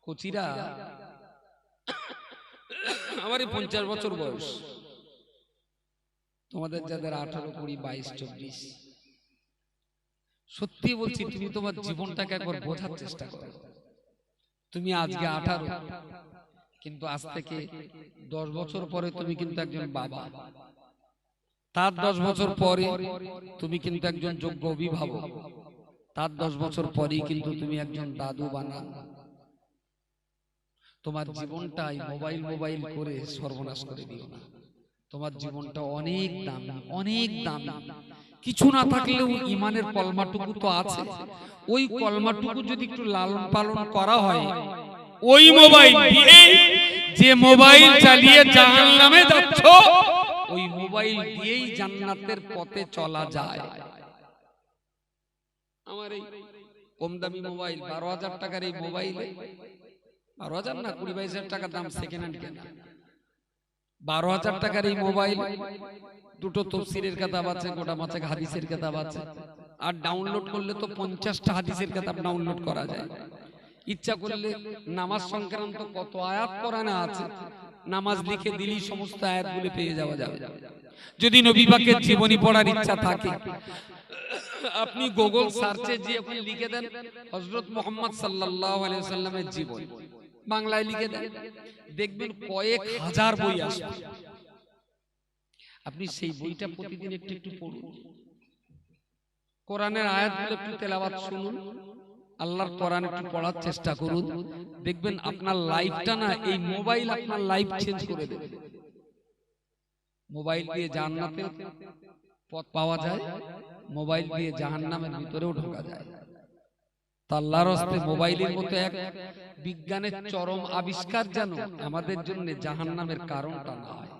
কচিরা, আমারই 50 বছর বয়স, তোমাদের যাদের 18, 20, 22, 24, সত্যি বলছি, তুমি তোমার জীবনটাকে একবার বোঝার চেষ্টা করো। তুমি আজকে 18, কিন্তু আজ থেকে 10 বছর পরে তুমি কিন্তু একজন বাবা, তার 10 বছর পরে তুমি কিন্তু একজন যোগ্য অভিভাবক, তার 10 বছর পরেই কিন্তু তুমি একজন দাদু বা নানা। তোমার জীবনটাই মোবাইল মোবাইল করে সর্বনাশ করে দিও না। তোমার জীবনটা অনেক দামি, অনেক দামি। কিছু না থাকলেও ইমানের কলমাটুকু তো আছে। ওই কলমাটুকু যদি একটু লালন পালন করা হয়, ওই মোবাইল দিয়ে, যে মোবাইল চালিয়ে জাহান্নামে যাচ্ছ, ওই মোবাইল দিয়েই জান্নাতের পথে চলা যায়। আমার এই কম দামি মোবাইল, 12,000 টাকার এই মোবাইল, 12,000 না, 20-22,000 টাকা দাম, সেকেন্ড হ্যান্ড কেনা। 12,000 টাকার এই মোবাইল, দুটো তাফসীরের কিতাব আছে, গোটা মাছেক হাদিসের কিতাব আছে, আর ডাউনলোড করলে তো 50টা হাদিসের কিতাব ডাউনলোড করা যায়। ইচ্ছা করলে নামাজ সংক্রান্ত কত আয়াত কোরআনে আছে, নামাজ লিখে দিলেই সমস্ত আয়াতগুলো পেয়ে যাওয়া যাবে। যদি নবী পাকের জীবনী পড়ার ইচ্ছা থাকে, আপনি গুগল সার্চে যে আপনি লিখে দেন হযরত মুহাম্মদ সাল্লাল্লাহু আলাইহি ওয়াসাল্লামের জীবন, বাংলায় লিখে দেন, দেখবেন কয়েক হাজার বই আসবে। আপনি সেই বইটা প্রতিদিন একটু একটু পড়ুন, কোরআনের আয়াতগুলো একটু তেলাওয়াত শুনুন, আল্লাহর কোরআন একটু পড়ার চেষ্টা করুন, দেখবেন আপনার লাইফটা না, এই মোবাইল আপনার লাইফ চেঞ্জ করে দেবে। মোবাইল দিয়ে জান্নাতের পথ পাওয়া যায়, মোবাইল দিয়ে জাহান্নামের ভিতরেও ঢোকা যায়। তা আল্লাহর রাস্তে মোবাইলের মতো এক বিজ্ঞানের চরম আবিষ্কার যেন আমাদের জন্য জাহান্নামের কারণটা না হয়।